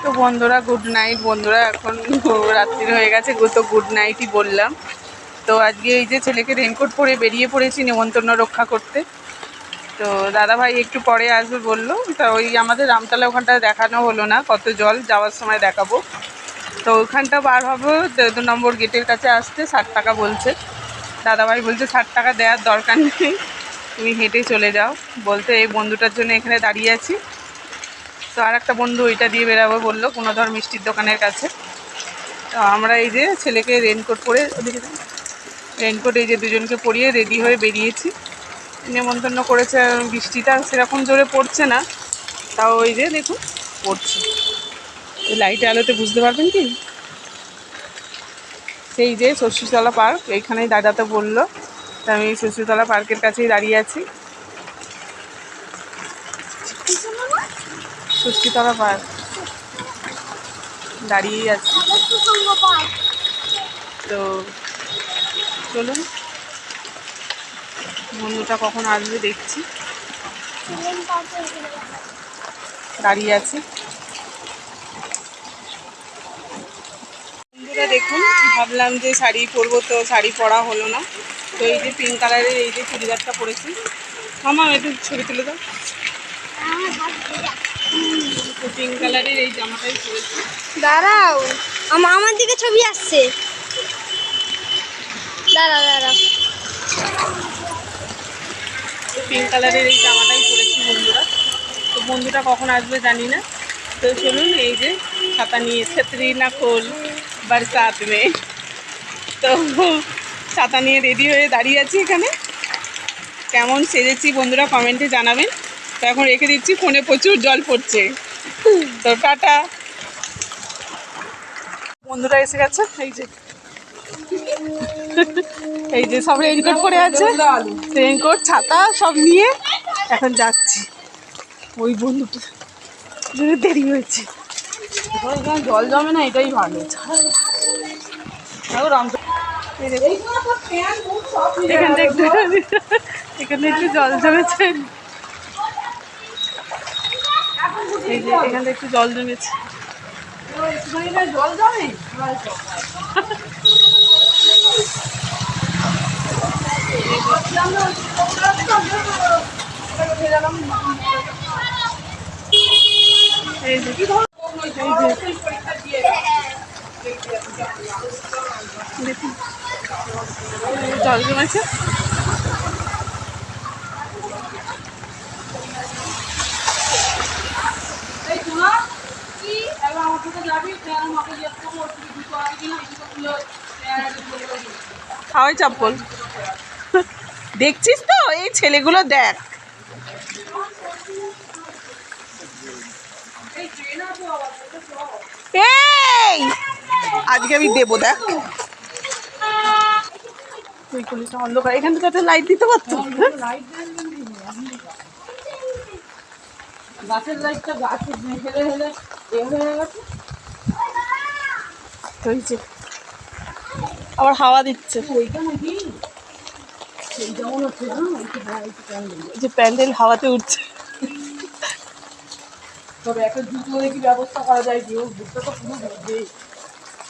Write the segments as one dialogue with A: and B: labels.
A: তো বন্ধুরা good night. বন্ধুরা এখন রাত্রি হয়ে গেছে, তো গুড নাইটই বললাম। তো আজকে এই যে ছেলেকে রেনকোট পরে বেরিয়ে পড়েছি নেমন্তন্ন রক্ষা করতে। তো দাদাভাই একটু পরে আসবে বললো। তা ওই আমাদের রামতলা ওখানটা দেখানো হলো না, কত জল, যাওয়ার সময় দেখাবো। তো ওখানটা বার হবো 2 নম্বর গেটের কাছে আসতে 60 টাকা বলছে। দাদাভাই বলছে 60 টাকা দেওয়ার দরকার নেই, তুমি হেঁটে চলে যাও। বলতে এই বন্ধুটার জন্য এখানে দাঁড়িয়ে আছি। তো আর একটা বন্ধু ওইটা দিয়ে বেরাবো বললো, গুণধর মিষ্টির দোকানের কাছে। তো আমরা এই যে ছেলেকে রেনকোট পরে, ওদিকে রেনকোট এই যে দুজনকে পরিয়ে রেডি হয়ে বেরিয়েছি। নেমন্তন্ন করেছে, বৃষ্টিটা সেরকম জোরে পড়ছে না, তাও ওই যে দেখুন পড়ছে। এই লাইটে আলোতে বুঝতে পারবেন কি, সেই যে ষষ্ঠীতলা পার্ক, এইখানেই দাদাতে বললো। তা আমি ষষ্ঠীতলা পার্কের কাছেই দাঁড়িয়ে আছি। ষষ্ঠীতলা পার্ক দাঁড়িয়েই আছি। তো চলুন, বন্ধুটা কখন আসবে দেখছি, দাঁড়িয়ে আছি। বন্ধুরা দেখুন, ভাবলাম যে শাড়ি পরবো, তো শাড়ি পরা হলো না। তো এই যে পিঙ্ক কালারের এই যে চুড়িদারটা পরেছি। মামা একটু ছবি তুলে দাও। তো পিঙ্ক কালারের এই জামাটাই পরেছি।
B: দাঁড়াও, আমার দিকে ছবি আসছে, দাঁড়াও।
A: পিঙ্ক কালারের এই জামাটাই পরেছি বন্ধুরা। তো বন্ধুটা কখন আসবে জানি না। তো চলুন, এই যে ছাতা নিয়ে, ছত্রি না খোল বরসাত মে। তো ছাতা নিয়ে রেডি হয়ে দাঁড়িয়ে আছি এখানে। কেমন সেজেছি বন্ধুরা কমেন্টে জানাবেন। তো এখন রেখে দিচ্ছি, ফোনে প্রচুর জল পড়ছে। তো টাটা। বন্ধুরা এসে গেছে, এই যে এই যে সব রেইনকোট পরে আছে, রেইনকোট ছাতা সব নিয়ে এখন যাচ্ছি। ওই বন্ধুটা দেরি হয়েছে, এখানে জল জমে না, এটাই ভালো। এখানে একটু জল জমেছে, এই যে এখানে একটু জল জমেছে। জল জমে এই যে দেখুন জল জমেছে। হাওয়াই চপ্পল দেখছিস তো, এই ছেলেগুলো দেখ। এই আজকে আমি দেবো, দেখ তুই পুলিশটা অন্ধকার, এখান থেকে একটা লাইট দিতে পারতো। গাছের লাইটটা গাছে হেলে হেলে এ হয়ে গেছে। তো এই যে আবার হাওয়া দিচ্ছে, যে প্যান্ডেল হাওয়াতে উঠছে। তবে একটা জুতো দেখি ব্যবস্থা করা যায়, যে জুতো তো পুরো ভিজে।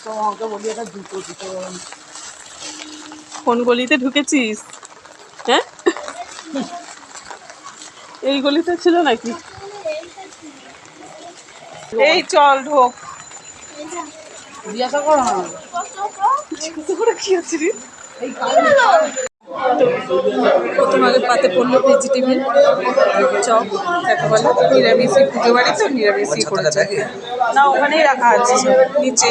A: তো আমাকে বলি একটা জুতো দিতে পারেন। কোন গলিতে ঢুকেছিস? হ্যাঁ, এই গলিতে ছিল নাকি? এই চল ঢোক, জিজ্ঞাসা করো না, জিজ্ঞাসা করে কি হচ্ছে রে। প্রথম আগে পাতে পড়লো ভেজিটেবিল চপ, যাকে বলে নিরামিষি। পুজো বাড়ি তো নিরামিষি করেছে না, ওখানেই রাখা আছে, নিচে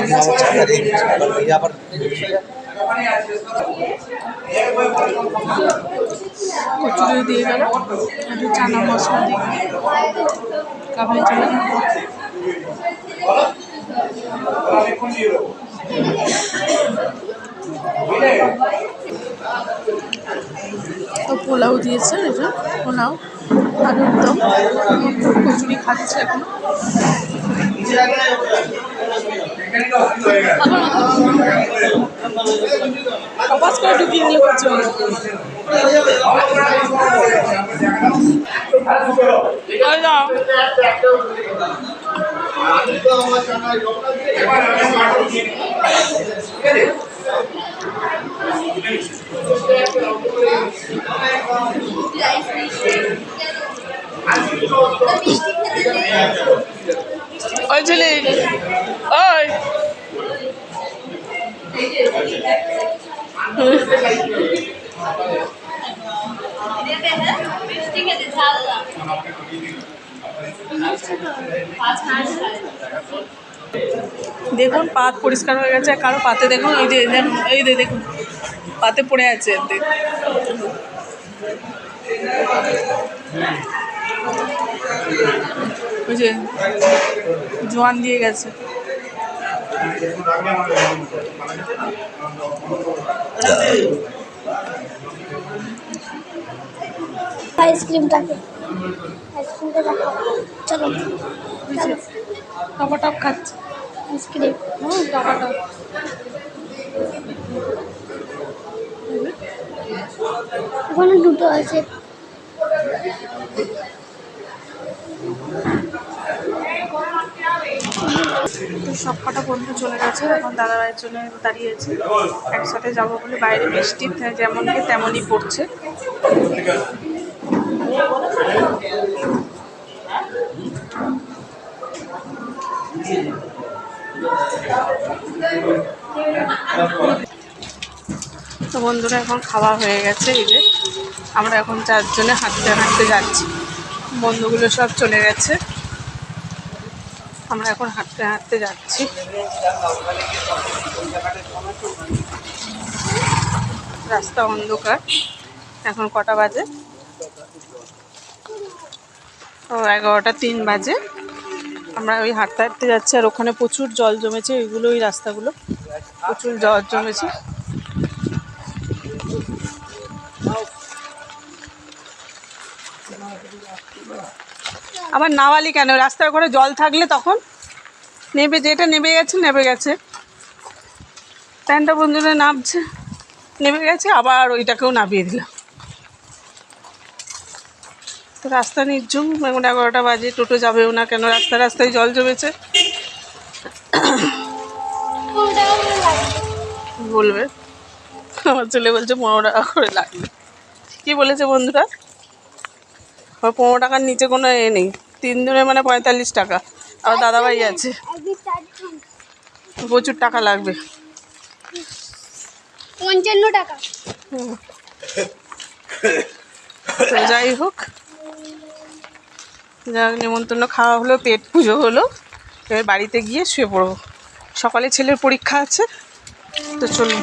A: কচুরি দিয়ে গেল, একটু চানা মশলা দিয়ে কাপড়ে চলে। তো পোলাও দিয়েছে, এটা পোলাও আলুর দম, কচুরি খাচ্ছে এখন। আওয়াজ করে ঢুকিয়ে নিয়ে কচুরি। ওই ছেলে ওই দেখুন পাত পরিষ্কার হয়ে গেছে, কারো পাতে দেখুন এই যে দেখুন পাতে পড়ে আছে অর্ধেক। ওই যে জোয়ান দিয়ে গেছে।
B: আইসক্রিমটাকে আইসক্রিমটা দেখাও। চলো চলো
A: টপা টপ খাচ্ছে
B: আইসক্রিম।
A: টপা টপ।
B: ওখানে দুটো আছে।
A: তো সব কটা বন্ধু চলে গেছে, এখন দাদাভাইয়ের জন্য দাঁড়িয়েছে। একসাথে যাবো বলে, বাইরে বৃষ্টি যেমনকি তেমনই পড়ছে। তো বন্ধুরা এখন খাওয়া হয়ে গেছে, এই যে আমরা এখন চারজনে হাঁটতে হাঁটতে যাচ্ছি। বন্ধুগুলো সব চলে গেছে, আমরা এখন হাঁটতে হাঁটতে যাচ্ছি। রাস্তা অন্ধকার। এখন কটা বাজে? ও 11:03 বাজে। আমরা ওই হাঁটতে হাঁটতে যাচ্ছি, আর ওখানে প্রচুর জল জমেছে। এইগুলো ওই রাস্তাগুলো প্রচুর জল জমেছে। আবার নাওয়ালি কেন? রাস্তার ঘরে জল থাকলে তখন নেবে, যেটা নেবে গেছে। প্যান্টটা বন্ধুরা নামছে, নেমে গেছে, আবার ওইটাকেও নামিয়ে দিলাম। তো রাস্তা নির্ঝুম, এখন 11টা বাজে, টোটো যাবেও না, কেন রাস্তায় জল জমেছে। বলবে আমার ছেলে বলছে 15 টাকা করে লাগবে। কি বলেছে বন্ধুরা? 15 টাকার নিচে কোনো নেই। 3 দিনে মানে 45 টাকা। আর দাদাভাই আছে, প্রচুর টাকা লাগবে।
B: 55 টাকা।
A: তো যাই হোক, নেমন্তন্ন খাওয়া হলো, পেট পুজো হলো। এবার বাড়িতে গিয়ে শুয়ে পড়বো। সকালে ছেলের পরীক্ষা আছে, তো চলুন।